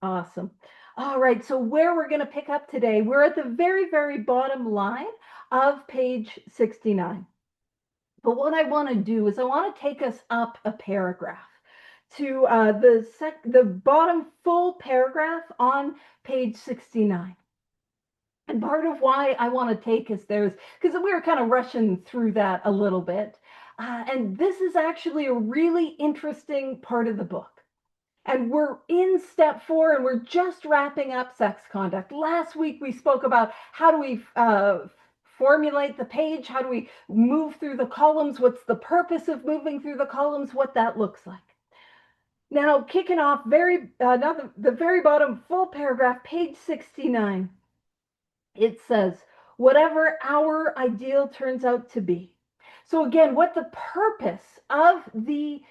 Awesome. All right, so where we're going to pick up today, we're at the very, very bottom line of page 69. But what I want to do is I want to take us up a paragraph to the bottom full paragraph on page 69. And part of why I want to take us there is because we were kind of rushing through that a little bit. And this is actually a really interesting part of the book. And we're in step 4 and we're just wrapping up sex conduct. Last week we spoke about how do we formulate the page, how do we move through the columns, what's the purpose of moving through the columns, what that looks like. Now, kicking off the very bottom full paragraph, page 69, it says, whatever our ideal turns out to be. So again, what the purpose of the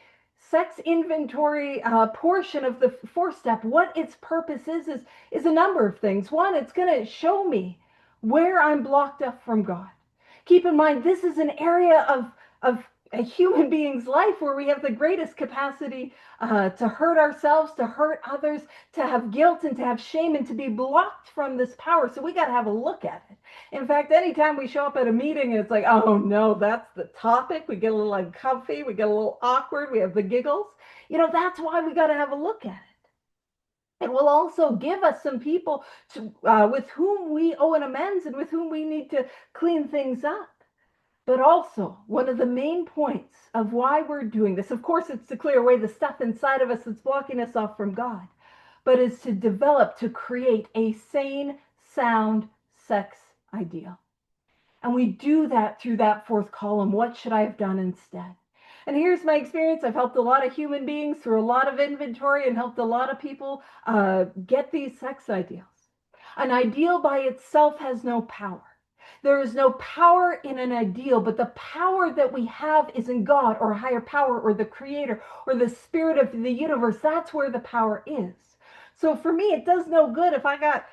sex inventory portion of the 4th step, what its purpose is a number of things. One, it's going to show me where I'm blocked up from God. Keep in mind, this is an area of a human being's life where we have the greatest capacity to hurt ourselves, to hurt others, to have guilt and to have shame and to be blocked from this power. So we got to have a look at it. In fact, anytime we show up at a meeting and it's like, oh no, that's the topic, we get a little uncomfy, we get a little awkward, we have the giggles. That's why we got to have a look at it. It will also give us some people with whom we owe an amends and with whom we need to clean things up. But also, one of the main points of why we're doing this, of course, it's to clear away the stuff inside of us that's blocking us off from God, but is to create a sane, sound sex ideal. And we do that through that 4th column. What should I have done instead? And here's my experience. I've helped a lot of human beings through a lot of inventory and helped a lot of people get these sex ideals. An ideal by itself has no power. There is no power in an ideal, but the power that we have is in God or a higher power or the creator or the spirit of the universe. That's where the power is. So for me, it does no good if I got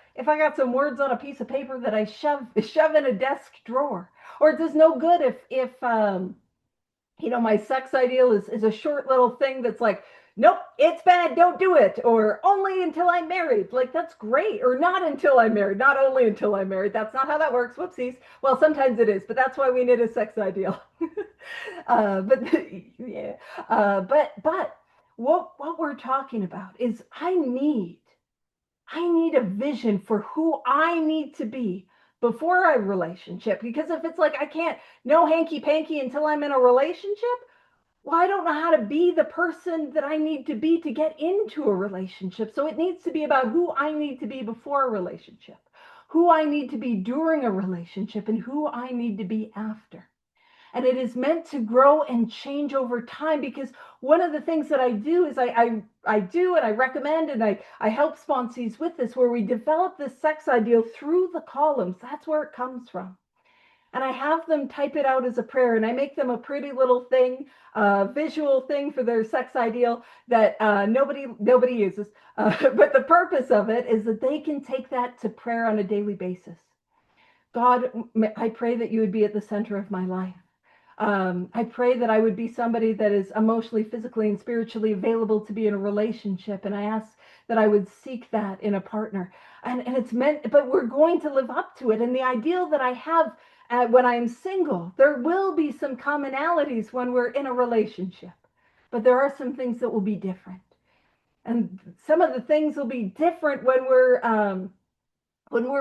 some words on a piece of paper that I shove in a desk drawer, or it does no good if my sex ideal is a short little thing that's like, nope, it's bad, don't do it, or only until I'm married. Like, that's great. Or not until I'm married, not only until I'm married. That's not how that works. Whoopsies. Well, sometimes it is, but that's why we need a sex ideal. But what we're talking about is I need a vision for who I need to be before a relationship. Because if it's like I can't no hanky panky until I'm in a relationship, well, I don't know how to be the person that I need to be to get into a relationship. So it needs to be about who I need to be before a relationship, who I need to be during a relationship, and who I need to be after. And it is meant to grow and change over time, because one of the things that I do is I do and I recommend and I help sponsees with this, where we develop this sex ideal through the columns. That's where it comes from. And I have them type it out as a prayer, and I make them a pretty little thing, visual thing for their sex ideal that nobody uses. But the purpose of it is that they can take that to prayer on a daily basis. God, I pray that you would be at the center of my life. I pray that I would be somebody that is emotionally, physically, and spiritually available to be in a relationship. And I ask that I would seek that in a partner. And it's meant, but we're going to live up to it. And the ideal that I have when I'm single, there will be some commonalities when we're in a relationship, but there are some things that will be different. And some of the things will be different when we're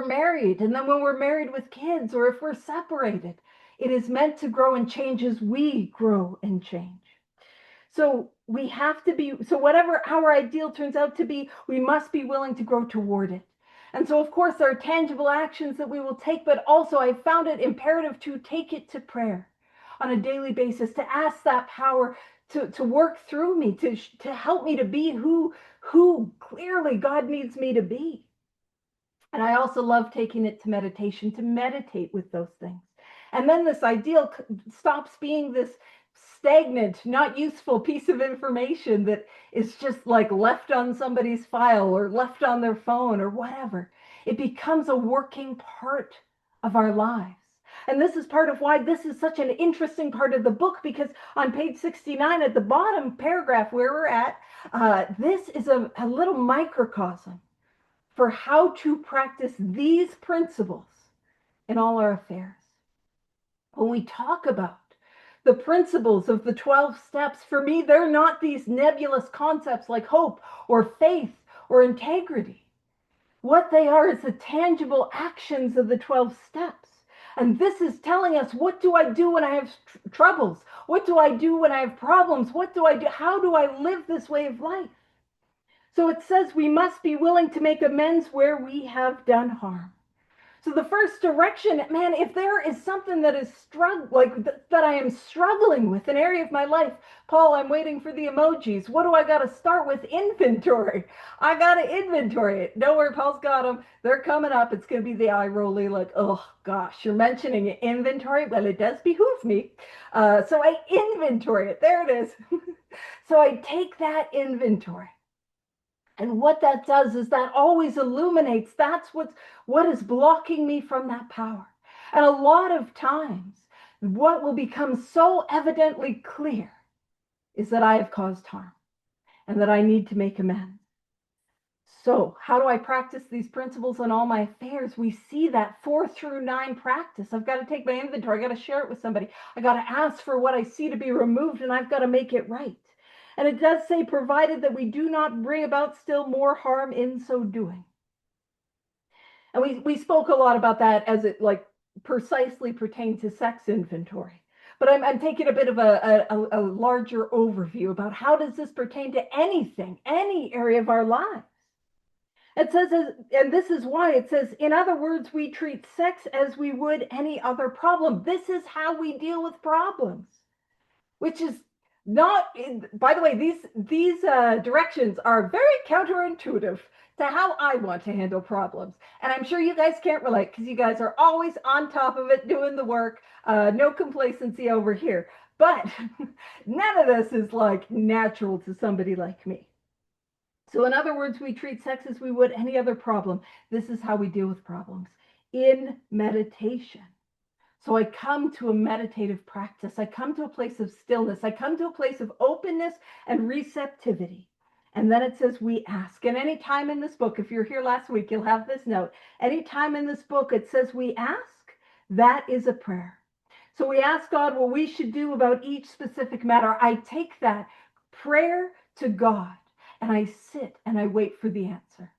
married, and then when we're married with kids, or if we're separated. It is meant to grow and change as we grow and change. So we have to be, so whatever our ideal turns out to be, we must be willing to grow toward it. And so, of course, there are tangible actions that we will take, but also I found it imperative to take it to prayer on a daily basis, to ask that power to work through me, to help me to be who clearly God needs me to be. And I also love taking it to meditation, to meditate with those things. And then this ideal stops being this stagnant, not useful piece of information that is just like left on somebody's file or left on their phone or whatever. It becomes a working part of our lives. And this is part of why this is such an interesting part of the book, because on page 69 at the bottom paragraph where we're at, this is a little microcosm for how to practice these principles in all our affairs. When we talk about the principles of the 12 steps, for me, they're not these nebulous concepts like hope or faith or integrity. What they are is the tangible actions of the 12 steps. And this is telling us, what do I do when I have troubles? What do I do when I have problems? What do I do? How do I live this way of life? So it says we must be willing to make amends where we have done harm. So the first direction, man, if there is something that is that I am struggling with, an area of my life, Paul, I'm waiting for the emojis. What do I got to start with? Inventory. I got to inventory it. Don't worry, Paul's got them. They're coming up. It's going to be the eye rolly, like, oh gosh, you're mentioning inventory. Well, it does behoove me. So I inventory it. There it is. So I take that inventory. And what that does is that always illuminates, that's what is blocking me from that power. And a lot of times, what will become so evidently clear is that I have caused harm and that I need to make amends. So how do I practice these principles in all my affairs? We see that 4 through 9 practice. I've got to take my inventory. I got to share it with somebody. I got to ask for what I see to be removed, and I've got to make it right. And it does say, provided that we do not bring about still more harm in so doing. And we spoke a lot about that as it like precisely pertained to sex inventory. But I'm taking a bit of a larger overview about how does this pertain to anything, any area of our lives. It says, and this is why it says, in other words, we treat sex as we would any other problem. This is how we deal with problems, which is not, by the way, these directions are very counterintuitive to how I want to handle problems. And I'm sure you guys can't relate because you guys are always on top of it, doing the work, no complacency over here. But none of this is like natural to somebody like me. So in other words, we treat sex as we would any other problem. This is how we deal with problems in meditation. So I come to a meditative practice. I come to a place of stillness. I come to a place of openness and receptivity. And then it says we ask. And any time in this book, if you're here last week, you'll have this note. Any time in this book it says we ask, that is a prayer. So we ask God what we should do about each specific matter. I take that prayer to God and I sit and I wait for the answer.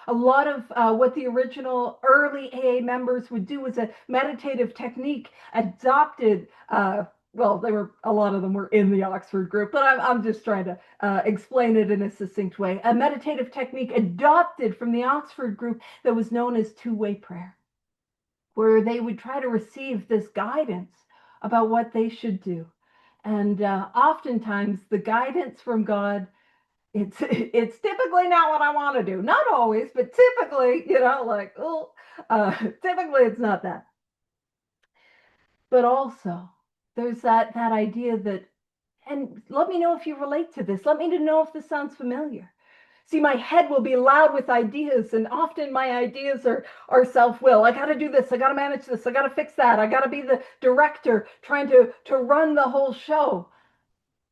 A lot of what the original early AA members would do was a meditative technique adopted. Well, a lot of them were in the Oxford group, but I'm just trying to explain it in a succinct way. A meditative technique adopted from the Oxford group that was known as two-way prayer, where they would try to receive this guidance about what they should do. And oftentimes the guidance from God, it's typically not what I want to do. Not always, but typically, typically it's not that. But also, there's that idea that, and let me know if you relate to this. Let me know if this sounds familiar. See, my head will be loud with ideas, and often my ideas are self-will. I got to do this. I got to manage this. I got to fix that. I got to be the director trying to run the whole show.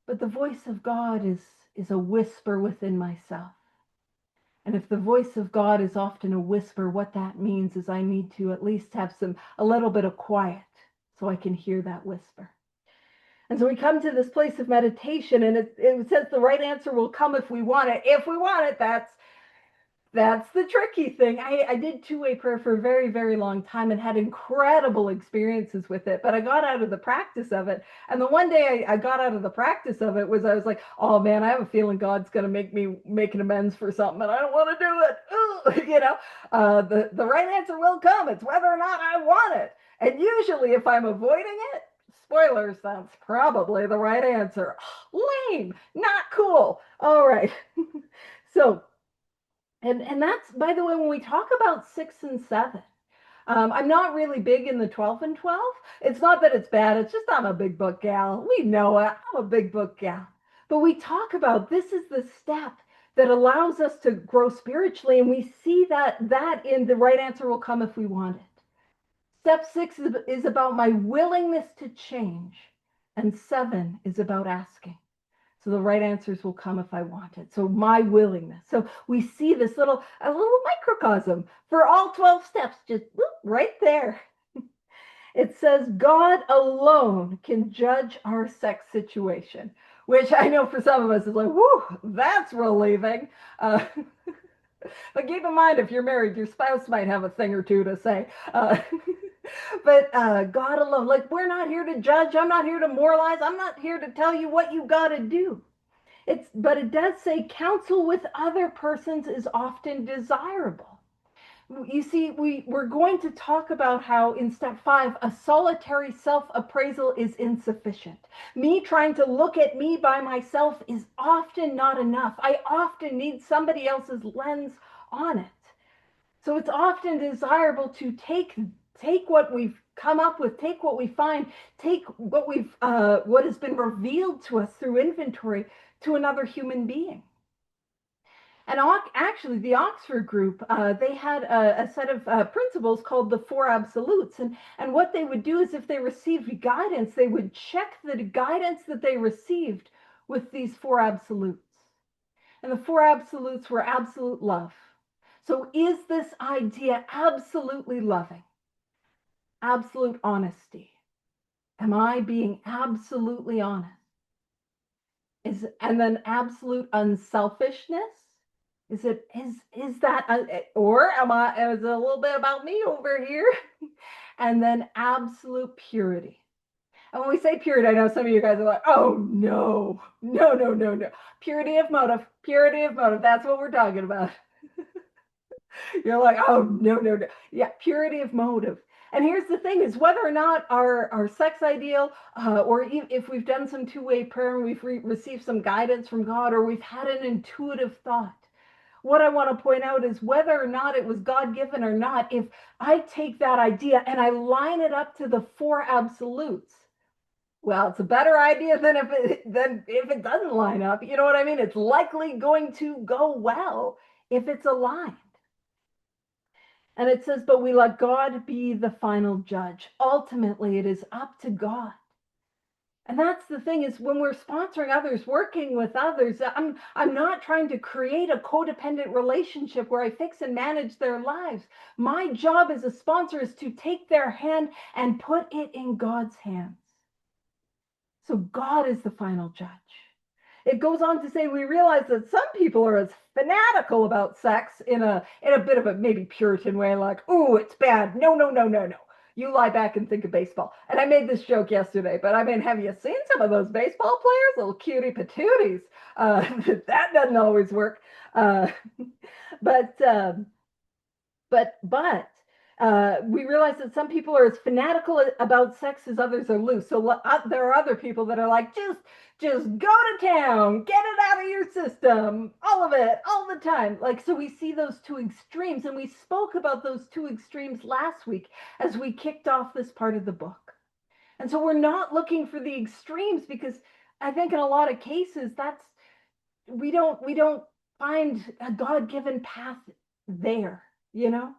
But the voice of God is a whisper within myself. And if the voice of God is often a whisper, what that means is I need to at least have a little bit of quiet so I can hear that whisper. And so we come to this place of meditation, and it says the right answer will come if we want it. If we want it, that's the tricky thing. I did two-way prayer for a very, very long time and had incredible experiences with it, but I got out of the practice of it. And the one day I got out of the practice of it was I was like, oh man, I have a feeling God's going to make me make an amends for something, and I don't want to do it. The right answer will come. It's whether or not I want it. And usually if I'm avoiding it, spoilers, that's probably the right answer. Lame, not cool. All right. So, and that's, by the way, when we talk about 6 and 7, I'm not really big in the 12 and 12. It's not that it's bad. It's just I'm a big book gal. We know it. I'm a big book gal. But we talk about this is the step that allows us to grow spiritually, and we see that in the right answer will come if we want it. Step 6 is about my willingness to change, and 7 is about asking. So the right answers will come if I want it. So my willingness. So we see this a little microcosm for all 12 steps, just whoop, right there. It says God alone can judge our sex situation, which I know for some of us is like, whoo, that's relieving. Uh, but keep in mind, if you're married, your spouse might have a thing or two to say. But God alone, like, we're not here to judge. I'm not here to moralize. I'm not here to tell you what you got to do. But it does say counsel with other persons is often desirable. You see, we're going to talk about how in step 5, a solitary self-appraisal is insufficient. Me trying to look at me by myself is often not enough. I often need somebody else's lens on it. So it's often desirable to take what we've come up with, take what we find, take what has been revealed to us through inventory to another human being. And actually, the Oxford group, they had a set of principles called the 4 absolutes. And what they would do is if they received guidance, they would check the guidance that they received with these 4 absolutes. And the 4 absolutes were absolute love. So is this idea absolutely loving? Absolute honesty. Am I being absolutely honest? And then absolute unselfishness? Is that, or is it a little bit about me over here? And then absolute purity. And when we say purity, I know some of you guys are like, oh, no. Purity of motive. That's what we're talking about. You're like, oh, no. Yeah, purity of motive. And here's the thing is whether or not our sex ideal, or if we've done some two-way prayer and we've received some guidance from God, or we've had an intuitive thought, what I want to point out is whether or not it was God-given or not, if I take that idea and I line it up to the 4 absolutes, well, it's a better idea than if it doesn't line up. You know what I mean? It's likely going to go well if it's aligned. And it says, but we let God be the final judge. Ultimately, it is up to God. And that's the thing is when we're sponsoring others, working with others, I'm not trying to create a codependent relationship where I fix and manage their lives. My job as a sponsor is to take their hand and put it in God's hands. So God is the final judge. It goes on to say we realize that some people are as fanatical about sex in a bit of a maybe Puritan way, like, ooh, it's bad. No. You lie back and think of baseball. And I made this joke yesterday, but I mean, have you seen some of those baseball players? Little cutie patooties. That doesn't always work. But we realize that some people are as fanatical about sex as others are loose. So there are other people that are like, just go to town, get it out of your system, all of it, all the time. Like, so we see those two extremes, and we spoke about those two extremes last week as we kicked off this part of the book. And so we're not looking for the extremes because I think in a lot of cases we don't find a God-given path there, you know?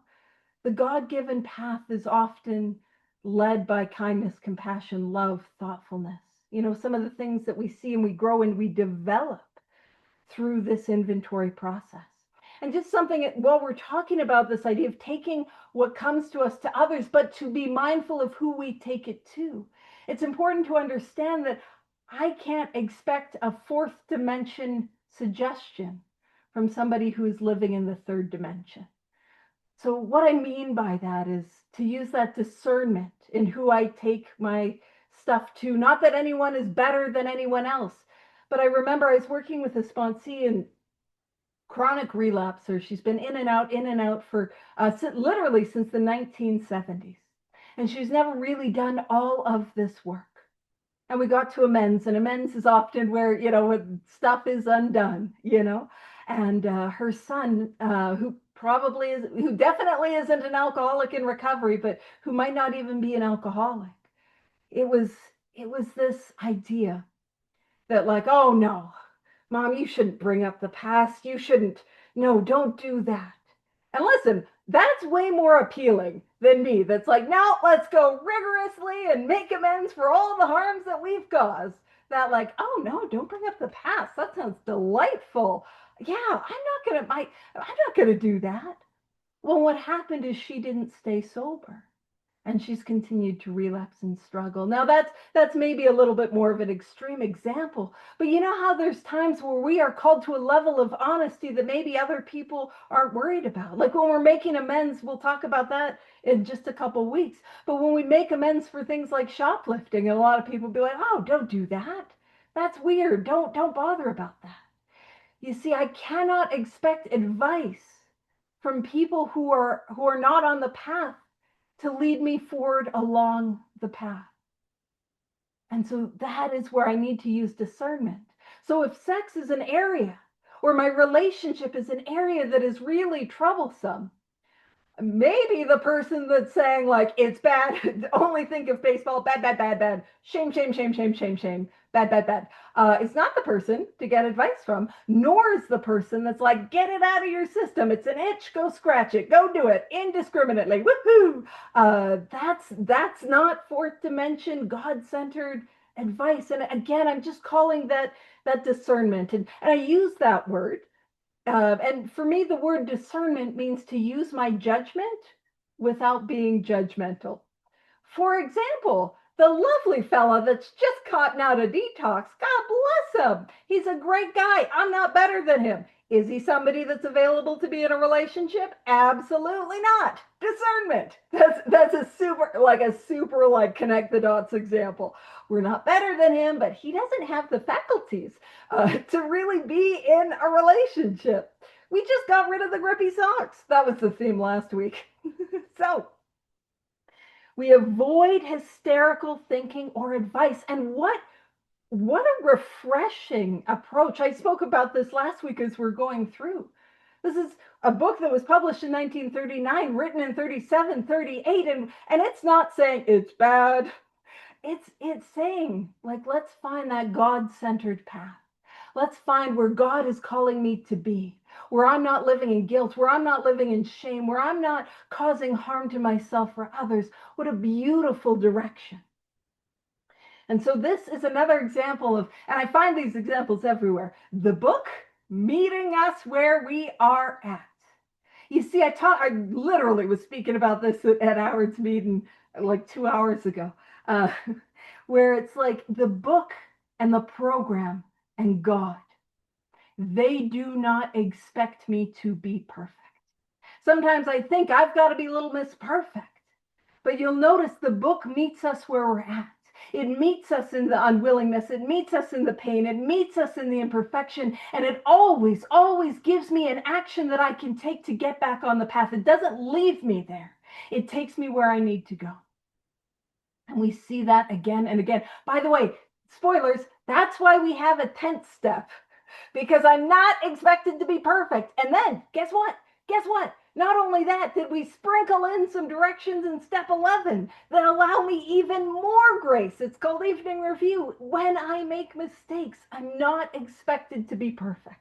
The God-given path is often led by kindness, compassion, love, thoughtfulness. You know, some of the things that we see and we grow and we develop through this inventory process. And just something, while we're talking about this idea of taking what comes to us to others, but to be mindful of who we take it to, it's important to understand that I can't expect a 4th dimension suggestion from somebody who's living in the 3rd dimension. So what I mean by that is to use that discernment in who I take my stuff to. Not that anyone is better than anyone else, but I remember I was working with a sponsee and chronic relapser. She's been in and out for literally since the 1970s. And she's never really done all of this work. And we got to amends, and amends is often where, you know, stuff is undone, you know. And her son, who definitely isn't an alcoholic in recovery, but who might not even be an alcoholic. It was this idea that like, oh no, Mom, you shouldn't bring up the past. No, don't do that. And listen, that's way more appealing than me. That's like, no, let's go rigorously and make amends for all the harms that we've caused. that like, oh no, don't bring up the past. That sounds delightful. Yeah, I'm not gonna do that. Well, what happened is she didn't stay sober and she's continued to relapse and struggle. Now that's maybe a little bit more of an extreme example, but you know how there's times where we are called to a level of honesty that maybe other people aren't worried about. Like when we're making amends, we'll talk about that in just a couple of weeks. But when we make amends for things like shoplifting, and a lot of people be like, "Oh, don't do that. That's weird. Don't bother about that." You see, I cannot expect advice from people who are not on the path to lead me forward along the path. And so that is where I need to use discernment. So if sex is an area or my relationship is an area that is really troublesome, maybe the person that's saying like it's bad, only think of baseball, bad, bad, bad, bad, shame, shame, shame, shame, shame, shame, bad, bad, bad. It's not the person to get advice from, nor is the person that's like, get it out of your system. It's an itch, go scratch it, go do it indiscriminately. Woohoo! That's not fourth dimension, God-centered advice. And again, I'm just calling that discernment. And I use that word and for me, the word discernment means to use my judgment without being judgmental. For example, the lovely fella that's just gotten out of detox, God bless him. He's a great guy. I'm not better than him. Is he somebody that's available to be in a relationship? Absolutely not. Discernment. That's a super like connect the dots example. We're not better than him, but he doesn't have the faculties to really be in a relationship. We just got rid of the grippy socks. That was the theme last week. So we avoid hysterical thinking or advice. And what a refreshing approach. I spoke about this last week as we're going through. This is a book that was published in 1939, written in 37, 38, and it's not saying it's bad. It's saying, like, let's find that God-centered path. Let's find where God is calling me to be, where I'm not living in guilt, where I'm not living in shame, where I'm not causing harm to myself or others. What a beautiful direction. And so this is another example of, and I find these examples everywhere, the book meeting us where we are at. You see, I literally was speaking about this at Howard's meeting like 2 hours ago, uh, where it's like the book and the program and God, they do not expect me to be perfect. Sometimes I think I've got to be Little Miss Perfect, but you'll notice the book meets us where we're at. It meets us in the unwillingness. It meets us in the pain. It meets us in the imperfection. And it always, always gives me an action that I can take to get back on the path. It doesn't leave me there. It takes me where I need to go. And we see that again and again. By the way, spoilers, that's why we have a 10th step, because I'm not expected to be perfect. And then guess what? Guess what? Not only that, did we sprinkle in some directions in step 11 that allow me even more grace. It's called evening review. When I make mistakes, I'm not expected to be perfect.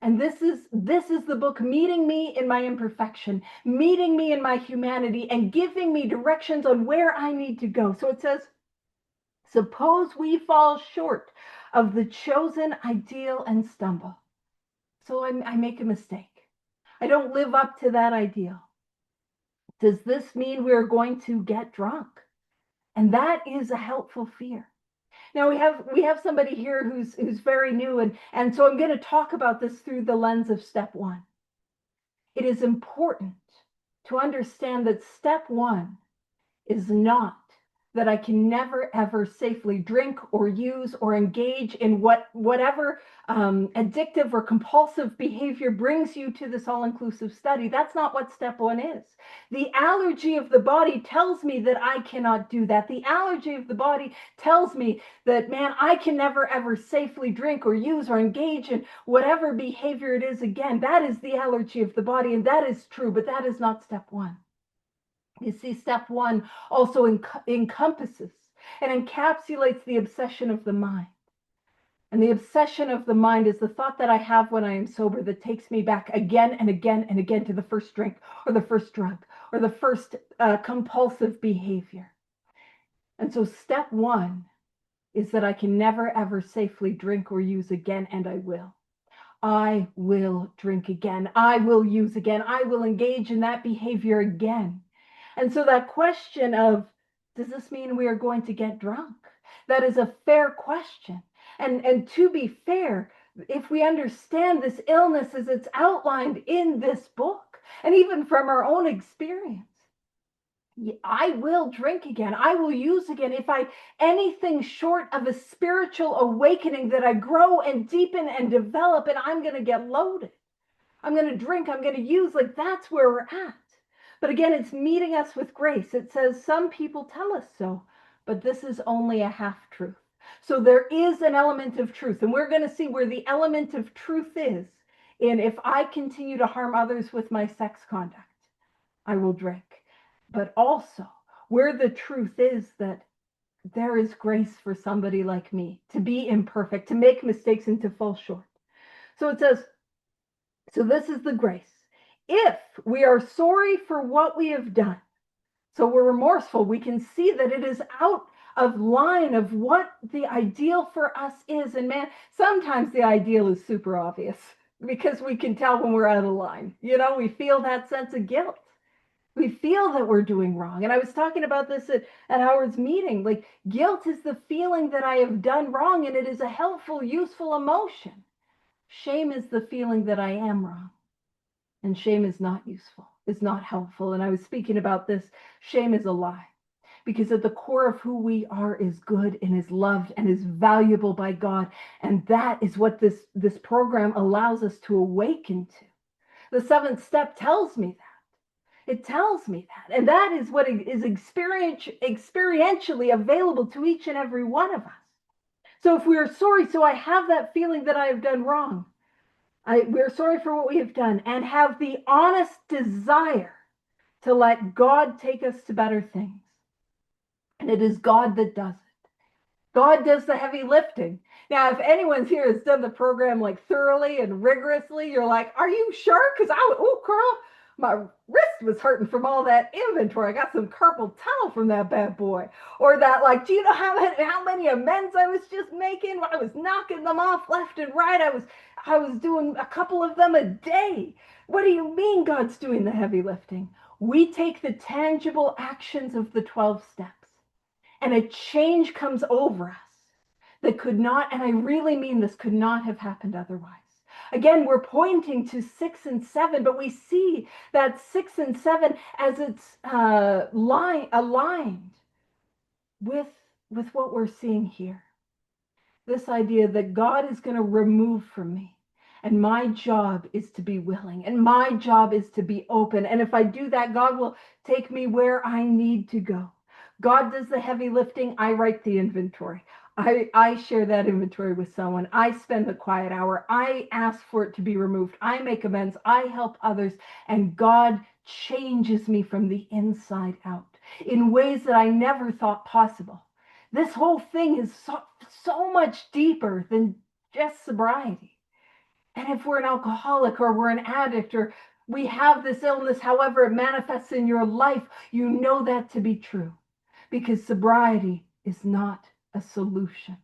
And this is the book meeting me in my imperfection, meeting me in my humanity, and giving me directions on where I need to go. So it says, suppose we fall short of the chosen ideal and stumble. So I make a mistake. I don't live up to that ideal. Does this mean we're going to get drunk? And that is a helpful fear. Now we have somebody here who's very new, and so I'm going to talk about this through the lens of step 1. It is important to understand that step 1 is not that I can never ever safely drink or use or engage in whatever addictive or compulsive behavior brings you to this all-inclusive study. That's not what step 1 is. The allergy of the body tells me that I cannot do that. The allergy of the body tells me that, man, I can never ever safely drink or use or engage in whatever behavior it is again. That is the allergy of the body, and that is true, but that is not step 1. You see, step 1 also encompasses and encapsulates the obsession of the mind. And the obsession of the mind is the thought that I have when I am sober that takes me back again and again and again to the first drink or the first drug or the first compulsive behavior. And so step 1 is that I can never, ever safely drink or use again, and I will. I will drink again. I will use again. I will engage in that behavior again. And so that question of, does this mean we are going to get drunk? That is a fair question. And to be fair, if we understand this illness as it's outlined in this book, and even from our own experience, I will drink again. I will use again. If I anything short of a spiritual awakening that I grow and deepen and develop, and I'm going to get loaded. I'm going to drink. I'm going to use. Like, that's where we're at. But again, it's meeting us with grace. It says some people tell us so, but this is only a half truth. So there is an element of truth, and we're going to see where the element of truth is in if I continue to harm others with my sex conduct, I will drink. But also where the truth is that there is grace for somebody like me to be imperfect, to make mistakes, and to fall short. So it says, so this is the grace. If we are sorry for what we have done, so we're remorseful, we can see that it is out of line of what the ideal for us is. And man, sometimes the ideal is super obvious because we can tell when we're out of line. You know, we feel that sense of guilt. We feel that we're doing wrong. And I was talking about this at Howard's meeting. Like, guilt is the feeling that I have done wrong, and it is a helpful, useful emotion. Shame is the feeling that I am wrong. And shame is not useful. It's not helpful. And I was speaking about this. Shame is a lie. Because at the core of who we are is good and is loved and is valuable by God. And that is what this program allows us to awaken to. The seventh step tells me that. It tells me that. And that is what is experientially available to each and every one of us. So if we are sorry, so I have that feeling that I have done wrong. We're sorry for what we have done and have the honest desire to let God take us to better things. And it is God that does it. God does the heavy lifting. Now, if anyone's here has done the program like thoroughly and rigorously, you're like, are you sure? Because girl, my wrist was hurting from all that inventory. I got some carpal tunnel from that bad boy. Or that, like, do you know how many amends I was just making? I was knocking them off left and right. I was doing a couple of them a day. What do you mean God's doing the heavy lifting? We take the tangible actions of the 12 steps, and a change comes over us that could not, and I really mean this, could not have happened otherwise. Again, we're pointing to 6 and 7, but we see that 6 and 7 as it's aligned with what we're seeing here. This idea that God is going to remove from me, and my job is to be willing, and my job is to be open. And if I do that, God will take me where I need to go. God does the heavy lifting. I write the inventory. I share that inventory with someone. I spend the quiet hour. I ask for it to be removed. I make amends. I help others. And God changes me from the inside out in ways that I never thought possible. This whole thing is so much deeper than just sobriety. And if we're an alcoholic or we're an addict or we have this illness, however it manifests in your life, you know that to be true. Because sobriety is not a solution.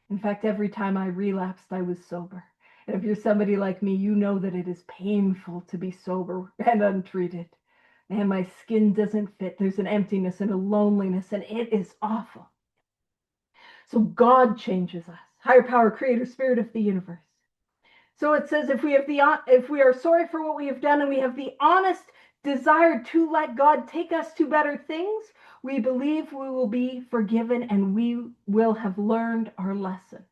In fact, every time I relapsed, I was sober. And if you're somebody like me, you know that it is painful to be sober and untreated. And my skin doesn't fit. There's an emptiness and a loneliness, and it is awful. So God changes us. Higher power, creator, spirit of the universe. So it says if we are sorry for what we have done and we have the honest desire to let God take us to better things, we believe we will be forgiven and we will have learned our lesson.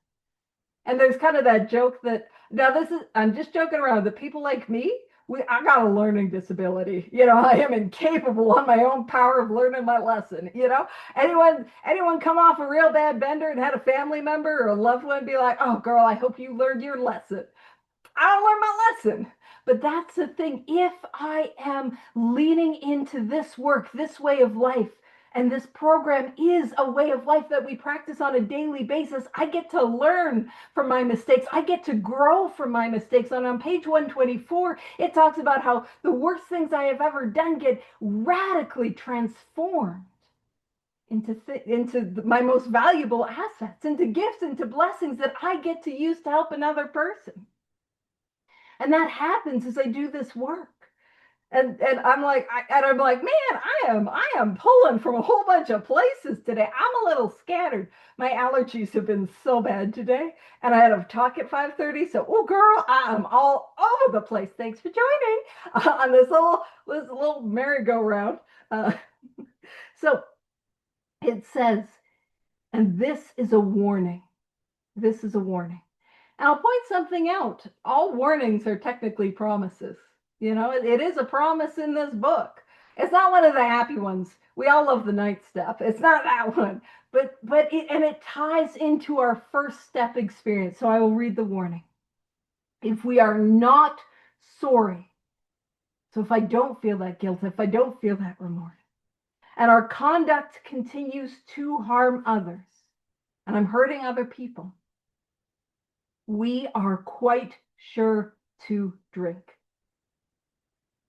And there's kind of that joke that, I'm just joking around, that people like me, I got a learning disability. You know, I am incapable on my own power of learning my lesson. You know, anyone come off a real bad bender and had a family member or a loved one be like, oh girl, I hope you learned your lesson. I don't learn my lesson. But that's the thing. If I am leaning into this work, this way of life, and this program is a way of life that we practice on a daily basis, I get to learn from my mistakes. I get to grow from my mistakes. And on page 124, it talks about how the worst things I have ever done get radically transformed. into my most valuable assets, into gifts, into blessings that I get to use to help another person. And that happens as I do this work. And I'm like, man, I am pulling from a whole bunch of places today. I'm a little scattered. My allergies have been so bad today, and I had a talk at 5:30. So, oh girl, I am all over the place. Thanks for joining on this little merry-go-round. Uh, so it says, and this is a warning. This is a warning. And I'll point something out. All warnings are technically promises. You know, it is a promise in this book. It's not one of the happy ones. We all love the ninth step. It's not that one. But it ties into our first step experience. So I will read the warning. If we are not sorry, so if I don't feel that guilt, if I don't feel that remorse, and our conduct continues to harm others, and I'm hurting other people, we are quite sure to drink.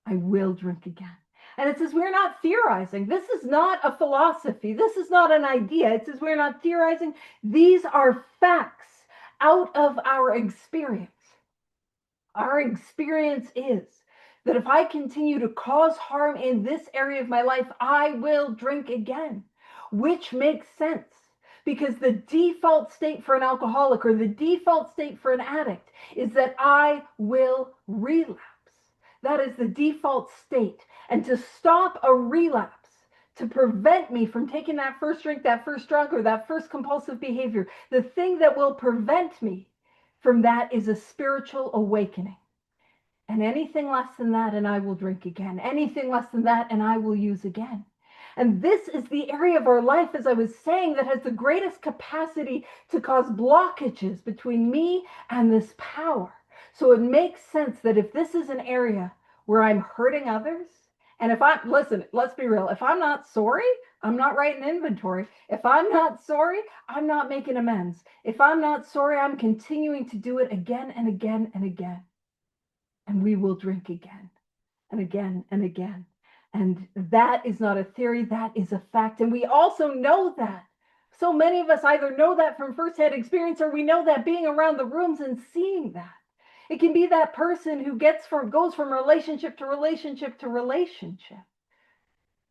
I will drink again. And it says we're not theorizing. This is not a philosophy. This is not an idea. It says we're not theorizing. These are facts out of our experience. Our experience is that if I continue to cause harm in this area of my life, I will drink again, which makes sense. Because the default state for an alcoholic or the default state for an addict is that I will relapse. That is the default state. And to stop a relapse, to prevent me from taking that first drink, that first drug, or that first compulsive behavior, the thing that will prevent me from that is a spiritual awakening. And anything less than that, and I will drink again. Anything less than that, and I will use again. And this is the area of our life, as I was saying, that has the greatest capacity to cause blockages between me and this power. So it makes sense that if this is an area where I'm hurting others, and listen, let's be real, if I'm not sorry, I'm not writing inventory. If I'm not sorry, I'm not making amends. If I'm not sorry, I'm continuing to do it again and again and again. And we will drink again and again and again. And that is not a theory, that is a fact. And we also know that. So many of us either know that from firsthand experience, or we know that being around the rooms and seeing that. It can be that person who goes from relationship to relationship to relationship.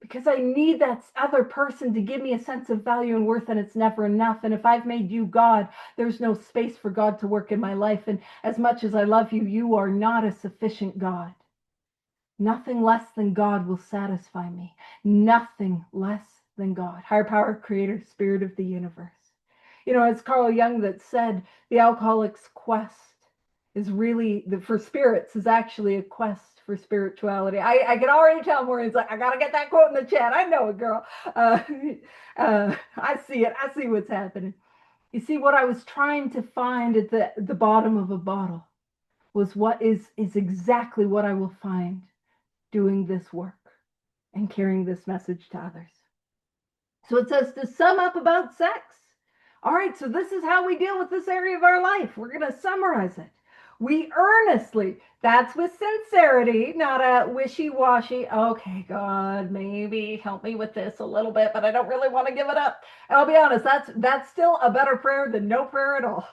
Because I need that other person to give me a sense of value and worth, and it's never enough. And if I've made you God, there's no space for God to work in my life. And as much as I love you, you are not a sufficient God. Nothing less than God will satisfy me. Nothing less than God. Higher power, creator, spirit of the universe. You know, it's Carl Jung that said the alcoholic's quest is really, for spirits, is actually a quest for spirituality. I can already tell Maureen's like, I got to get that quote in the chat. I know it, girl. I see it. I see what's happening. You see, what I was trying to find at the bottom of a bottle was what is exactly what I will find doing this work and carrying this message to others. So it says, to sum up about sex. All right, so this is how we deal with this area of our life. We're going to summarize it. We earnestly, that's with sincerity, not a wishy-washy, okay, God, maybe help me with this a little bit, but I don't really want to give it up. And I'll be honest, that's still a better prayer than no prayer at all.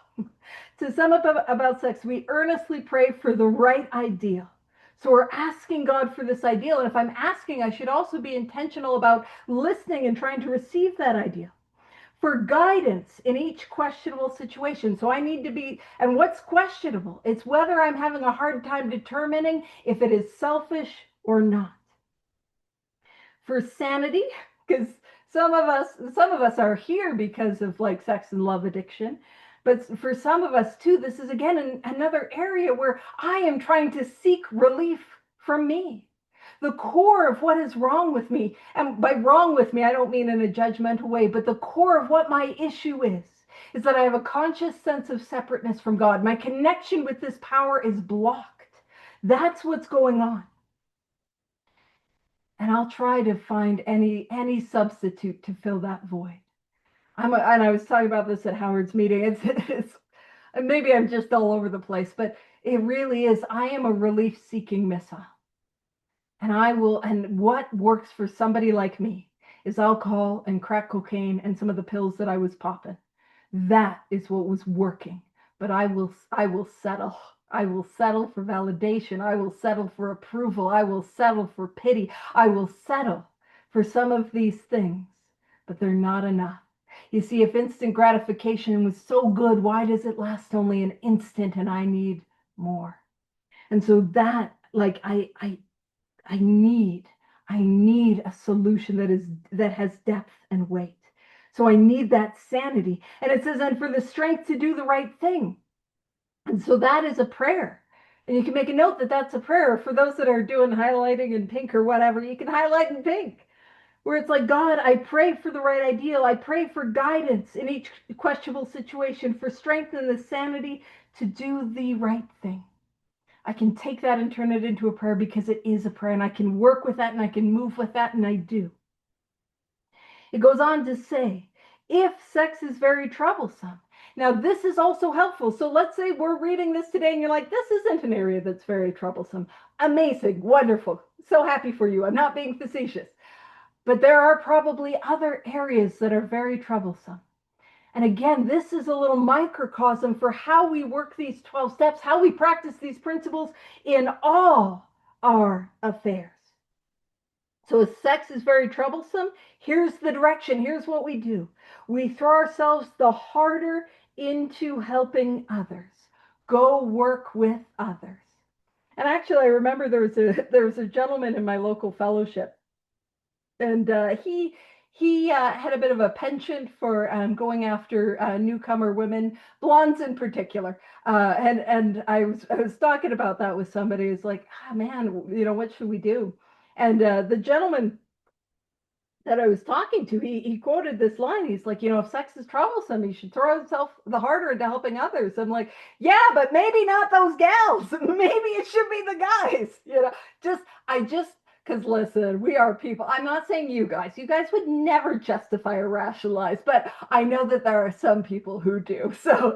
To sum up about sex, we earnestly pray for the right ideal. So we're asking God for this ideal. And if I'm asking, I should also be intentional about listening and trying to receive that ideal. For guidance in each questionable situation. So I need to be, and what's questionable? It's whether I'm having a hard time determining if it is selfish or not. For sanity, because some of us are here because of like sex and love addiction. But for some of us too, this is again another area where I am trying to seek relief from me. The core of what is wrong with me, and by wrong with me, I don't mean in a judgmental way, but the core of what my issue is that I have a conscious sense of separateness from God. My connection with this power is blocked. That's what's going on. And I'll try to find any substitute to fill that void. And I was talking about this at Howard's meeting. It's maybe I'm just all over the place, but it really is. I am a relief-seeking missile. And and what works for somebody like me is alcohol and crack cocaine and some of the pills that I was popping. That is what was working. But I will settle. I will settle for validation. I will settle for approval. I will settle for pity. I will settle for some of these things, but they're not enough. You see, if instant gratification was so good, why does it last only an instant and I need more? And so that, like, I need a solution that has depth and weight. So I need that sanity. And it says, and for the strength to do the right thing. And so that is a prayer. And you can make a note that that's a prayer. For those that are doing highlighting in pink or whatever, you can highlight in pink. Where it's like, God, I pray for the right ideal. I pray for guidance in each questionable situation, for strength and the sanity to do the right thing. I can take that and turn it into a prayer because it is a prayer, and I can work with that and I can move with that, and I do. It goes on to say, if sex is very troublesome. Now, this is also helpful. So let's say we're reading this today and you're like, this isn't an area that's very troublesome. Amazing, wonderful. So happy for you. I'm not being facetious. But there are probably other areas that are very troublesome. And again, this is a little microcosm for how we work these 12 steps, how we practice these principles in all our affairs. So if sex is very troublesome, here's the direction. Here's what we do. We throw ourselves the harder into helping others. Go work with others. And actually, I remember there was a gentleman in my local fellowship, and he had a bit of a penchant for going after newcomer women, blondes in particular. And I was talking about that with somebody. It's like, man, what should we do? And the gentleman that I was talking to, he quoted this line. He's like, if sex is troublesome, you should throw yourself the harder into helping others. I'm like, yeah, but maybe not those gals. Maybe it should be the guys. Because listen, we are people. I'm not saying you guys. You guys would never justify or rationalize, but I know that there are some people who do. So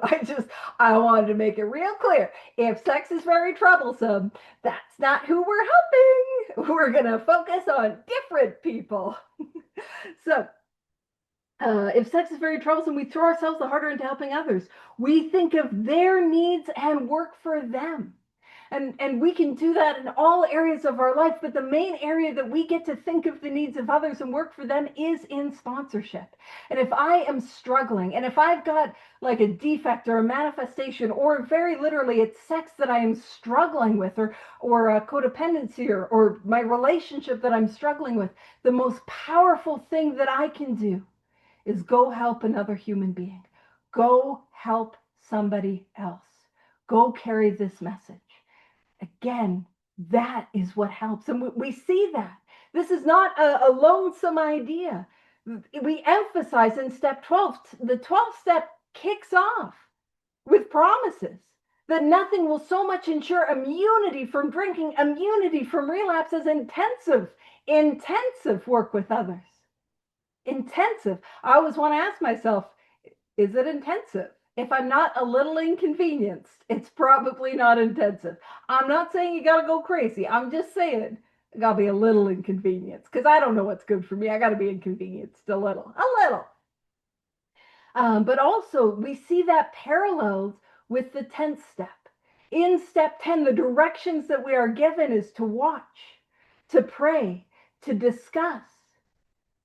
I wanted to make it real clear. If sex is very troublesome, that's not who we're helping. We're going to focus on different people. So, if sex is very troublesome, we throw ourselves the harder into helping others. We think of their needs and work for them. And we can do that in all areas of our life, but the main area that we get to think of the needs of others and work for them is in sponsorship. And if I am struggling, and if I've got like a defect or a manifestation, or very literally it's sex that I am struggling with, or a codependency, or my relationship that I'm struggling with, the most powerful thing that I can do is go help another human being. Go help somebody else. Go carry this message. Again, that is what helps. And we see that. This is not a lonesome idea. We emphasize in step 12, the 12th step kicks off with promises that nothing will so much ensure immunity from drinking, immunity from relapse as intensive work with others. Intensive. I always want to ask myself, is it intensive? If I'm not a little inconvenienced, it's probably not intensive. I'm not saying you got to go crazy. I'm just saying I got to be a little inconvenienced because I don't know what's good for me. I got to be inconvenienced a little. But also we see that parallels with the 10th step. In step 10, the directions that we are given is to watch, to pray, to discuss,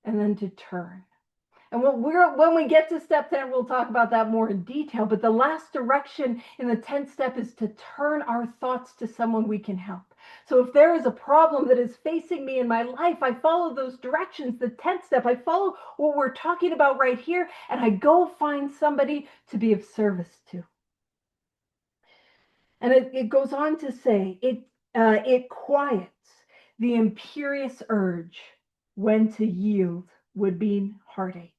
and then to turn. And when we get to step 10, we'll talk about that more in detail. But the last direction in the 10th step is to turn our thoughts to someone we can help. So if there is a problem that is facing me in my life, I follow those directions. The 10th step, I follow what we're talking about right here, and I go find somebody to be of service to. And it goes on to say, it quiets the imperious urge when to yield would mean heartache.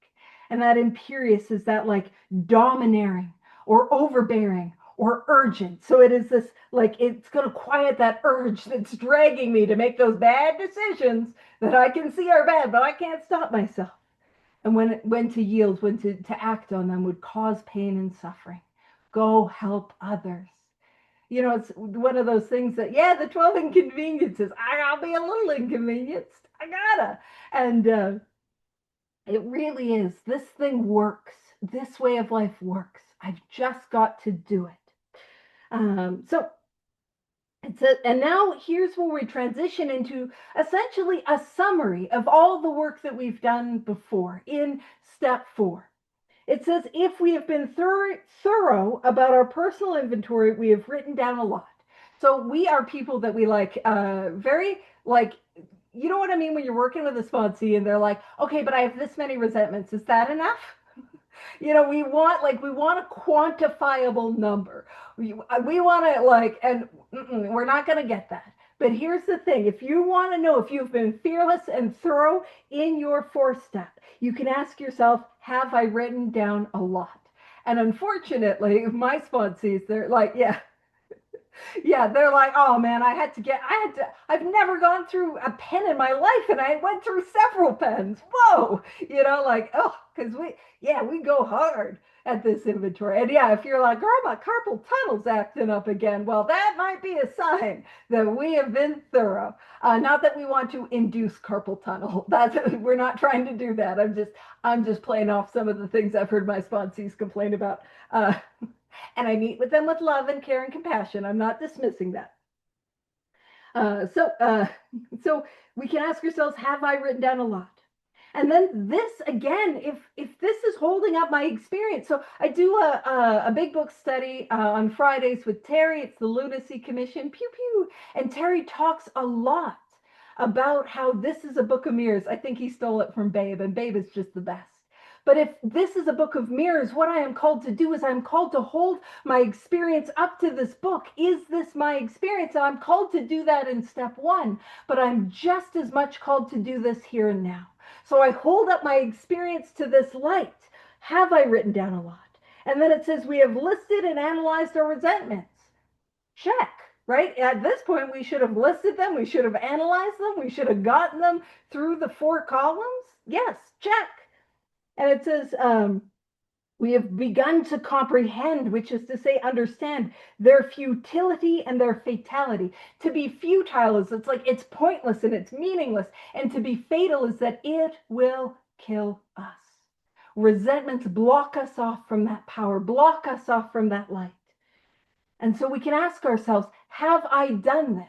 And that imperious is that like domineering or overbearing or urgent. So it is this, like, it's going to quiet that urge that's dragging me to make those bad decisions that I can see are bad, but I can't stop myself. And when to yield, when to act on them would cause pain and suffering. Go help others. It's one of those things that, the 12 inconveniences. I gotta be a little inconvenienced. I gotta. And It really is. This thing works. This way of life works. I've just got to do it. So and now here's where we transition into essentially a summary of all the work that we've done before in step 4. It says, if we have been thorough about our personal inventory, we have written down a lot. So we are people that we like, very like, you know what I mean? When you're working with a sponsee and they're like, okay, but I have this many resentments. Is that enough? We want a quantifiable number. We want to and we're not going to get that. But here's the thing. If you want to know if you've been fearless and thorough in your 4th step, you can ask yourself, have I written down a lot? And unfortunately, my sponsees, they're like, yeah, they're like, oh man, I've never gone through a pen in my life, and I went through several pens. Whoa, because we go hard at this inventory. And yeah, if you're like, girl, my carpal tunnel's acting up again, well, that might be a sign that we have been thorough. Not that we want to induce carpal tunnel. We're not trying to do that. I'm just playing off some of the things I've heard my sponsees complain about. And I meet with them with love and care and compassion. I'm not dismissing that. So we can ask ourselves, have I written down a lot? And then this again, if this is holding up my experience. So I do a big book study on Fridays with Terry. It's the Lunacy Commission. Pew pew. And Terry talks a lot about how this is a book of mirrors. I think he stole it from Babe, and Babe is just the best. But if this is a book of mirrors, what I am called to do is I'm called to hold my experience up to this book. Is this my experience? And I'm called to do that in step 1, but I'm just as much called to do this here and now. So I hold up my experience to this light. Have I written down a lot? And then it says we have listed and analyzed our resentments. Check, right? At this point, we should have listed them. We should have analyzed them. We should have gotten them through the 4 columns. Yes, check. And it says, we have begun to comprehend, which is to say, understand their futility and their fatality. To be futile is it's pointless and it's meaningless. And to be fatal is that it will kill us. Resentments block us off from that power, block us off from that light. And so we can ask ourselves, have I done this?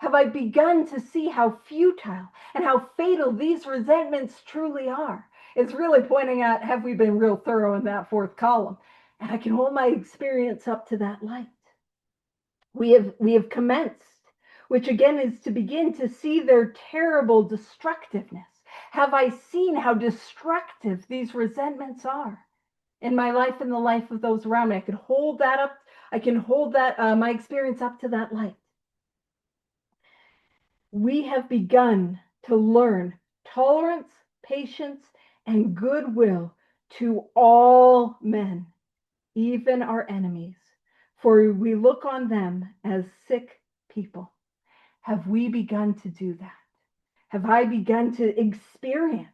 Have I begun to see how futile and how fatal these resentments truly are? It's really pointing out, have we been real thorough in that 4th column? And I can hold my experience up to that light. We have commenced, which again is to begin to see their terrible destructiveness. Have I seen how destructive these resentments are in my life and the life of those around me? I can hold that up. I can hold that my experience up to that light. We have begun to learn tolerance, patience, and goodwill to all men, even our enemies, for we look on them as sick people. Have we begun to do that? Have I begun to experience,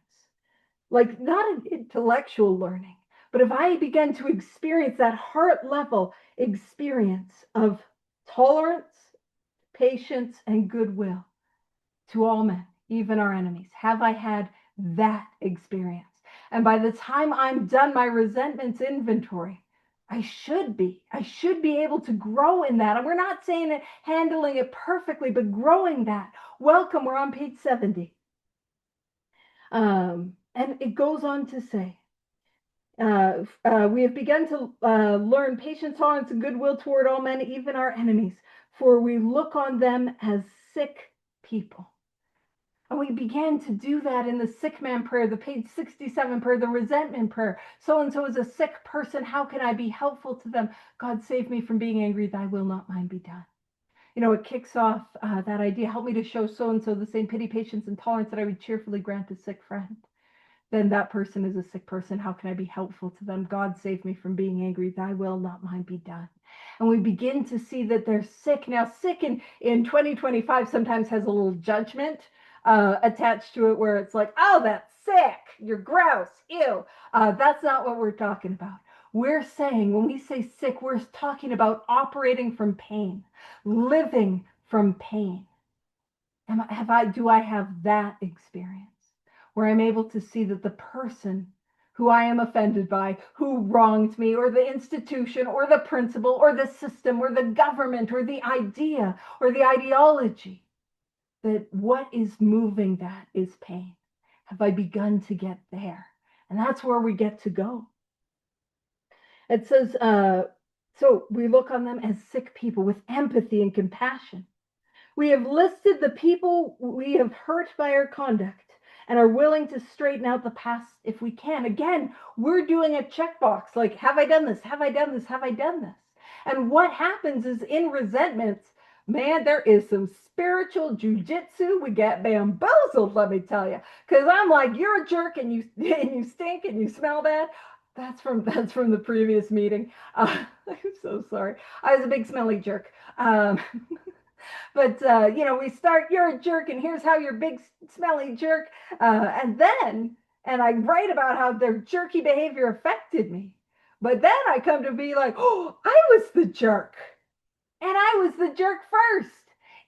not an intellectual learning, but have I begun to experience that heart level experience of tolerance, patience, and goodwill to all men, even our enemies? Have I had that experience? And by the time I'm done my resentments inventory, I should be able to grow in that. And we're not saying it, handling it perfectly, but growing that. Welcome, we're on page 70. And it goes on to say, we have begun to learn patience, tolerance, and goodwill toward all men, even our enemies, for we look on them as sick people. And we began to do that in the sick man prayer, the page 67 prayer, the resentment prayer. So-and-so is a sick person. How can I be helpful to them? God, save me from being angry. Thy will, not mine, be done. It kicks off that idea. Help me to show so-and-so the same pity, patience, and tolerance that I would cheerfully grant a sick friend. Then that person is a sick person. How can I be helpful to them? God, save me from being angry. Thy will, not mine, be done. And we begin to see that they're sick. Now, sick in 2025 sometimes has a little judgment attached to it, where it's like, oh, that's sick. You're gross. Ew. That's not what we're talking about. We're saying, when we say sick, we're talking about operating from pain, living from pain. Do I have that experience? where I'm able to see that the person who I am offended by, who wronged me, or the institution, or the principle, or the system, or the government, or the idea, or the ideology, that what is moving that is pain. Have I begun to get there? And that's where we get to go. It says, so we look on them as sick people with empathy and compassion. We have listed the people we have hurt by our conduct and are willing to straighten out the past if we can. Again, we're doing a checkbox like, have I done this? Have I done this? Have I done this? And what happens is in resentments, man, there is some spiritual jujitsu. We get bamboozled, let me tell you. Because I'm like, you're a jerk and you stink and you smell bad. That's from the previous meeting. I'm so sorry. I was a big smelly jerk. But we start, you're a jerk, and here's how you're big smelly jerk. And I write about how their jerky behavior affected me. But then I come to be like, oh, I was the jerk. And I was the jerk first.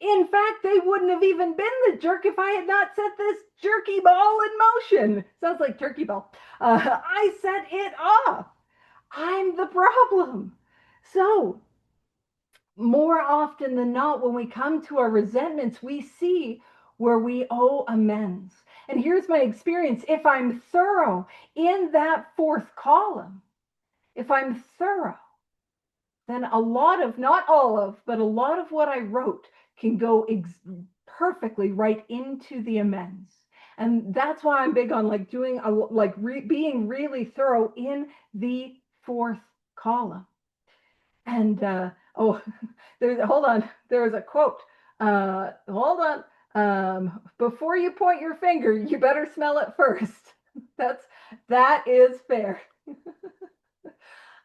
In fact, they wouldn't have even been the jerk if I had not set this jerky ball in motion. Sounds like turkey ball. I set it off. I'm the problem. So, more often than not, when we come to our resentments, we see where we owe amends. And here's my experience. If I'm thorough in that fourth column, if I'm thorough, then a lot of, not all of, but a lot of what I wrote can go perfectly right into the amends. And that's why I'm big on like doing being really thorough in the fourth column. And hold on, there's a quote. Hold on. Before you point your finger, you better smell it first. That is fair.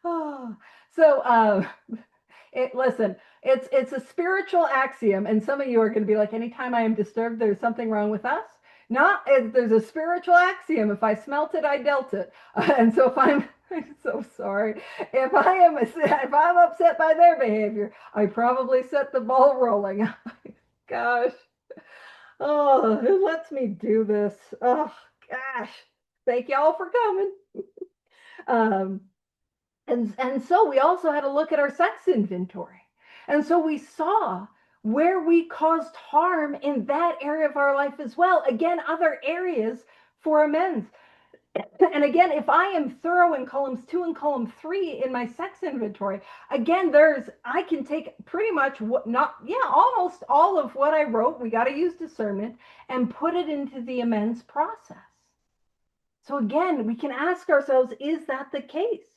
Oh, so listen, it's a spiritual axiom, and some of you are going to be like, anytime I am disturbed, there's something wrong with us. There's a spiritual axiom. If I smelt it, I dealt it. And so if I'm so sorry. If I'm upset by their behavior, I probably set the ball rolling. Gosh. Oh, who lets me do this? Oh, gosh. Thank y'all for coming. And so we also had to look at our sex inventory. And so we saw where we caused harm in that area of our life as well. Again, other areas for amends. And again, if I am thorough in columns 2 and column 3 in my sex inventory, again, I can take pretty much almost all of what I wrote, we got to use discernment, and put it into the amends process. So again, we can ask ourselves, is that the case?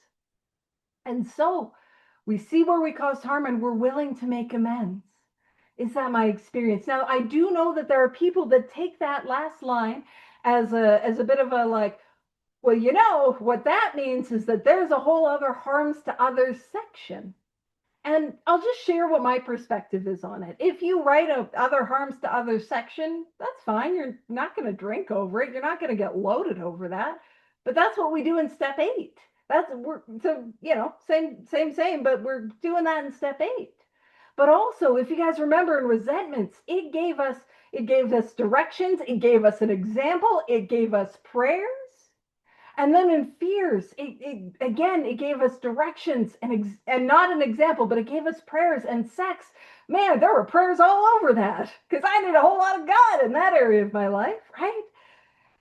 And so we see where we caused harm and we're willing to make amends. Is that my experience? Now, I do know that there are people that take that last line as a bit of a like, well, what that means is that there's a whole other harms to others section. And I'll just share what my perspective is on it. If you write a other harms to others section, that's fine. You're not going to drink over it. You're not going to get loaded over that. But that's what we do in step 8. Same, but we're doing that in step 8. But also, if you guys remember in resentments, it gave us directions, it gave us an example, it gave us prayers. And then in fears, it gave us directions and not an example, but it gave us prayers. And sex, man, there were prayers all over that because I need a whole lot of God in that area of my life, right?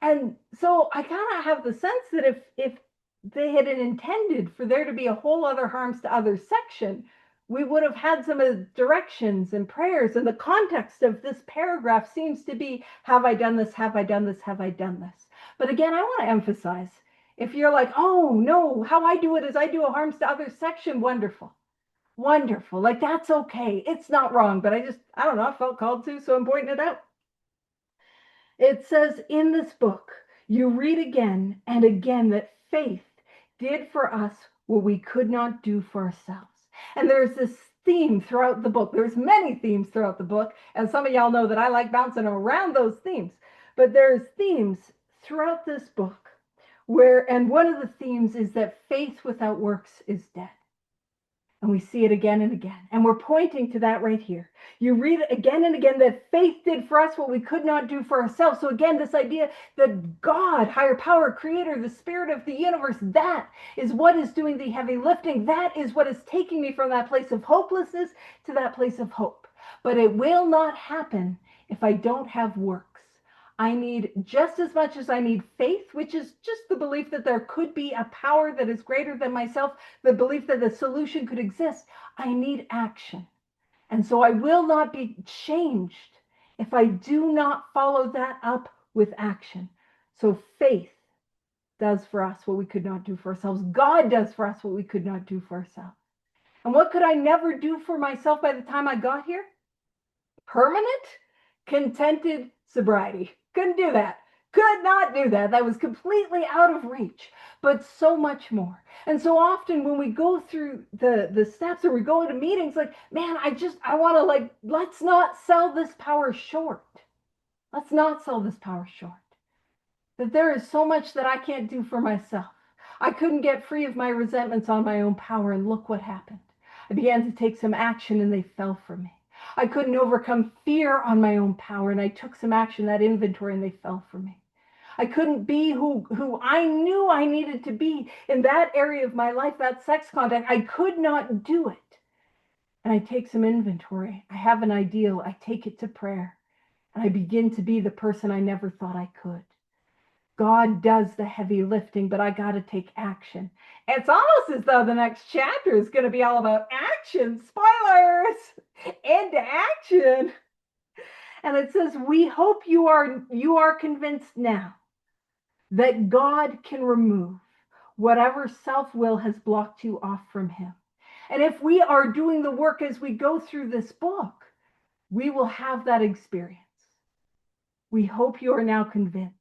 And so I kind of have the sense that if they had intended for there to be a whole other harms to others section, we would have had some of the directions and prayers. And the context of this paragraph seems to be, have I done this? Have I done this? Have I done this? But again, I want to emphasize, if you're like, oh no, how I do it is I do a harms to others section, wonderful. Wonderful. Like, that's okay. It's not wrong, but I don't know, I felt called to, so I'm pointing it out. It says in this book, you read again and again that faith did for us what we could not do for ourselves. And there's this theme throughout the book. There's many themes throughout the book, and some of y'all know that I like bouncing around those themes. But there's themes throughout this book and one of the themes is that faith without works is dead. And we see it again and again. And we're pointing to that right here. You read it again and again that faith did for us what we could not do for ourselves. So again, this idea that God, higher power, creator, the spirit of the universe, that is what is doing the heavy lifting. That is what is taking me from that place of hopelessness to that place of hope. But it will not happen if I don't have works. I need just as much as I need faith, which is just the belief that there could be a power that is greater than myself, the belief that the solution could exist. I need action. And so I will not be changed if I do not follow that up with action. So faith does for us what we could not do for ourselves. God does for us what we could not do for ourselves. And what could I never do for myself by the time I got here? Permanent, contented sobriety. Couldn't do that. Could not do that. That was completely out of reach, but so much more. And so often when we go through the steps or we go into meetings, like, man, I want to let's not sell this power short. Let's not sell this power short. That there is so much that I can't do for myself. I couldn't get free of my resentments on my own power, and look what happened. I began to take some action and they fell for me. I couldn't overcome fear on my own power, and I took some action, that inventory, and they fell for me. I couldn't be who I knew I needed to be in that area of my life, that sex contact. I could not do it. And I take some inventory. I have an ideal. I take it to prayer. And I begin to be the person I never thought I could. God does the heavy lifting, but I got to take action. It's almost as though the next chapter is going to be all about action. Spoilers! Into action. And it says, we hope you are convinced now that God can remove whatever self-will has blocked you off from him. And if we are doing the work as we go through this book, we will have that experience. We hope you are now convinced.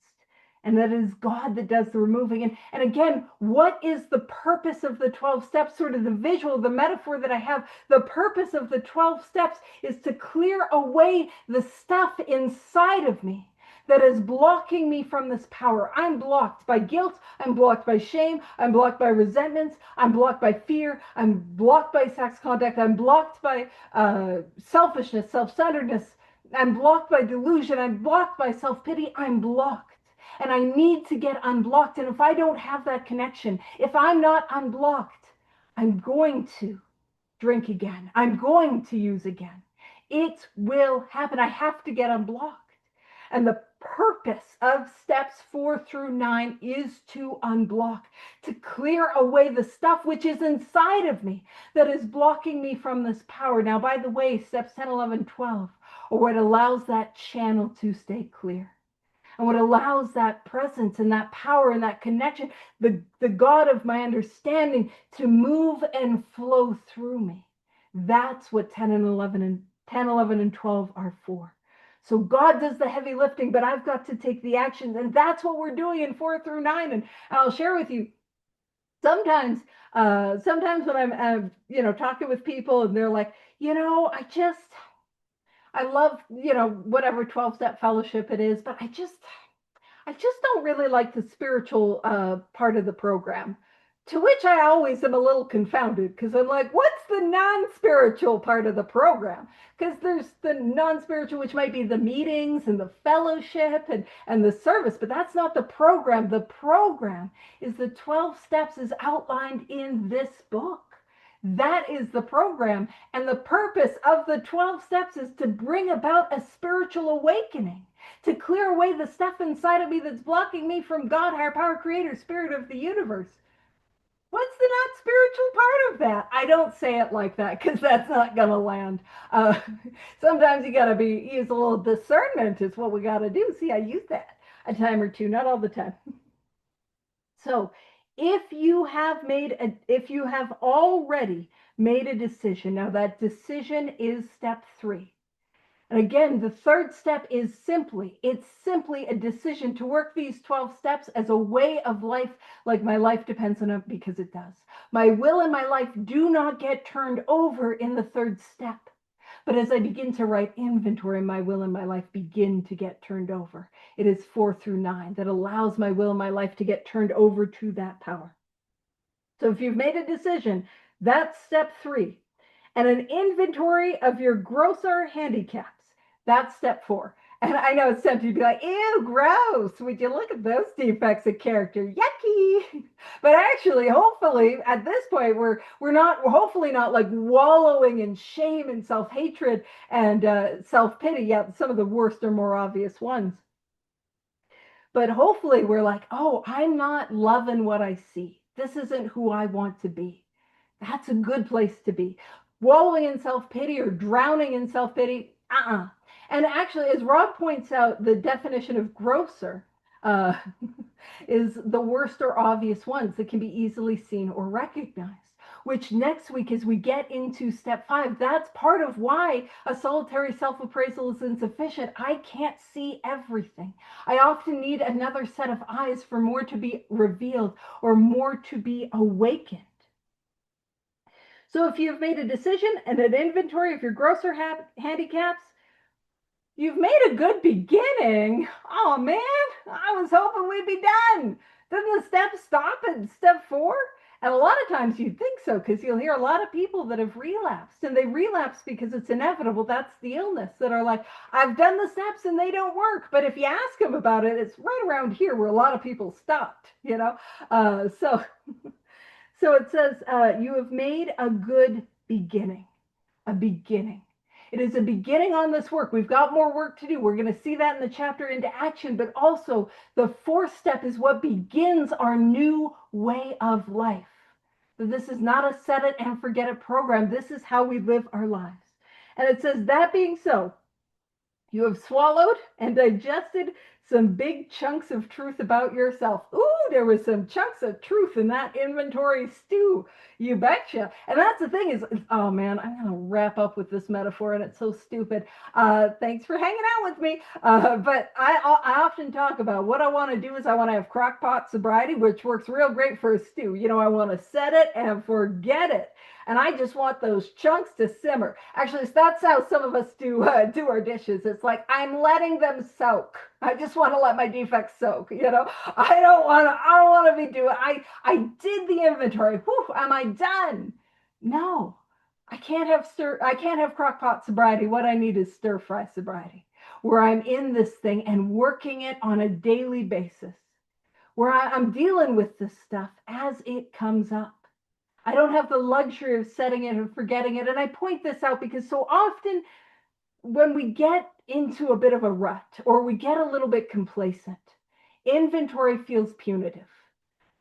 And that it is God that does the removing. And again, what is the purpose of the 12 steps? Sort of the visual, the metaphor that I have. The purpose of the 12 steps is to clear away the stuff inside of me that is blocking me from this power. I'm blocked by guilt. I'm blocked by shame. I'm blocked by resentments. I'm blocked by fear. I'm blocked by sex contact. I'm blocked by selfishness, self-centeredness. I'm blocked by delusion. I'm blocked by self-pity. I'm blocked. And I need to get unblocked. And if I don't have that connection, if I'm not unblocked, I'm going to drink again. I'm going to use again. It will happen. I have to get unblocked. And the purpose of steps 4 through 9 is to unblock, to clear away the stuff which is inside of me that is blocking me from this power. Now, by the way, steps 10, 11, 12 are what allows that channel to stay clear. And what allows that presence and that power and that connection, the God of my understanding, to move and flow through me. That's what 10, 11, and 12 are for. So God does the heavy lifting, but I've got to take the actions. And that's what we're doing in 4 through 9. And I'll share with you, sometimes when I'm talking with people and they're like, I love, whatever 12-step fellowship it is, but I just don't really like the spiritual part of the program. To which I always am a little confounded, because I'm like, what's the non-spiritual part of the program? Because there's the non-spiritual, which might be the meetings and the fellowship and the service, but that's not the program. The program is the 12 steps as outlined in this book. That is the program. And the purpose of the 12 steps is to bring about a spiritual awakening, to clear away the stuff inside of me that's blocking me from God, higher power, creator, spirit of the universe. What's the not spiritual part of that? I don't say it like that because that's not going to land. Sometimes you got to use a little discernment is what we got to do. See, I use that a time or two, not all the time. So if you have already made a decision, now that decision is step 3. And again, the third step is simply a decision to work these 12 steps as a way of life, like my life depends on it, because it does. My will and my life do not get turned over in the third step. But as I begin to write inventory, my will and my life begin to get turned over. It is 4 through 9 that allows my will and my life to get turned over to that power. So if you've made a decision, That's step 3. And an inventory of your grosser handicaps. That's step 4. And I know it's tempting to be like, ew, gross. Would you look at those defects of character? Yucky. But actually, hopefully, at this point, we're hopefully not like wallowing in shame and self-hatred and self-pity. Yeah, some of the worst are more obvious ones. But hopefully we're like, oh, I'm not loving what I see. This isn't who I want to be. That's a good place to be. Wallowing in self-pity or drowning in self-pity, And actually, as Rob points out, the definition of grosser uh, is the worst or obvious ones that can be easily seen or recognized. Which next week, as we get into step 5, that's part of why a solitary self-appraisal is insufficient. I can't see everything. I often need another set of eyes for more to be revealed or more to be awakened. So if you've made a decision and an inventory of your grosser handicaps, you've made a good beginning. Oh man, I was hoping we'd be done. Doesn't the step stop at step 4? And a lot of times you'd think so, because you'll hear a lot of people that have relapsed, and they relapse because it's inevitable. That's the illness, that are like, I've done the steps and they don't work. But if you ask them about it, it's right around here where a lot of people stopped, So it says, you have made a good beginning. A beginning. It is a beginning on this work. We've got more work to do. We're going to see that in the chapter into action, but also the 4th step is what begins our new way of life. So this is not a set it and forget it program. This is how we live our lives. And it says, that being so, you have swallowed and digested some big chunks of truth about yourself. Ooh, there was some chunks of truth in that inventory stew. You betcha. And that's the thing is, oh man, I'm going to wrap up with this metaphor and it's so stupid. Thanks for hanging out with me. But I often talk about what I want to do is I want to have crock pot sobriety, which works real great for a stew. I want to set it and forget it. And I just want those chunks to simmer. Actually, that's how some of us do our dishes. It's like, I'm letting them soak. I just want to let my defects soak. I don't want to be doing. I did the inventory. Whew, am I done? No, I can't have crock pot sobriety. What I need is stir fry sobriety, where I'm in this thing and working it on a daily basis, where I'm dealing with this stuff as it comes up. I don't have the luxury of setting it and forgetting it. And I point this out because so often when we get into a bit of a rut or we get a little bit complacent, inventory feels punitive.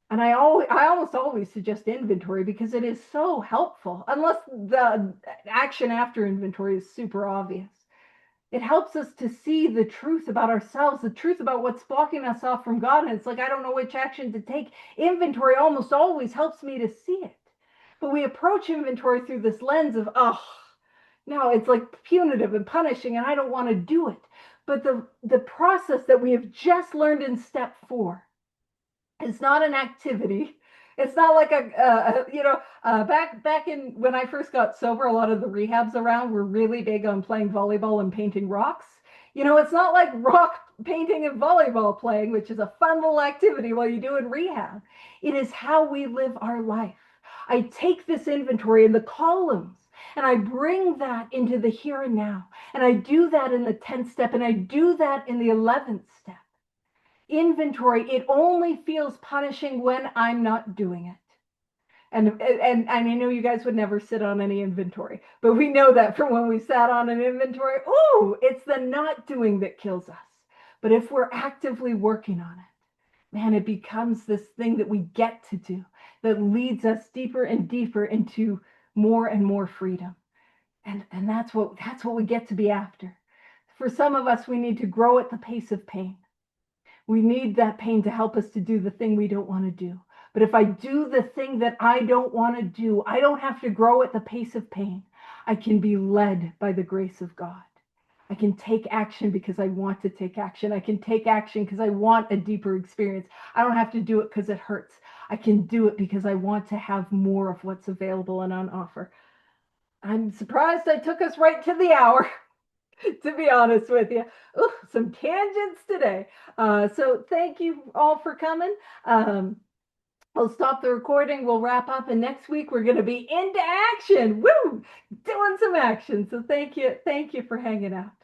And I almost always suggest inventory because it is so helpful, unless the action after inventory is super obvious. It helps us to see the truth about ourselves, the truth about what's blocking us off from God. And it's like, I don't know which action to take. Inventory almost always helps me to see it. But we approach inventory through this lens of, oh, no, it's like punitive and punishing, and I don't want to do it. But the process that we have just learned in step 4 is not an activity. It's not like back in when I first got sober, a lot of the rehabs around were really big on playing volleyball and painting rocks. It's not like rock painting and volleyball playing, which is a fun little activity while you do in rehab. It is how we live our life. I take this inventory in the columns and I bring that into the here and now. And I do that in the 10th step and I do that in the 11th step. Inventory, it only feels punishing when I'm not doing it. And I know you guys would never sit on any inventory, but we know that from when we sat on an inventory. Ooh, it's the not doing that kills us. But if we're actively working on it, man, it becomes this thing that we get to do that leads us deeper and deeper into more and more freedom. And that's what we get to be after. For some of us, we need to grow at the pace of pain. We need that pain to help us to do the thing we don't want to do. But if I do the thing that I don't want to do, I don't have to grow at the pace of pain. I can be led by the grace of God. I can take action because I want to take action. I can take action because I want a deeper experience. I don't have to do it because it hurts. I can do it because I want to have more of what's available and on offer. I'm surprised I took us right to the hour. To be honest with you. Ooh, some tangents today. So thank you all for coming. I'll stop the recording. We'll wrap up. And next week, we're going to be into action. Woo! Doing some action. So thank you. Thank you for hanging out.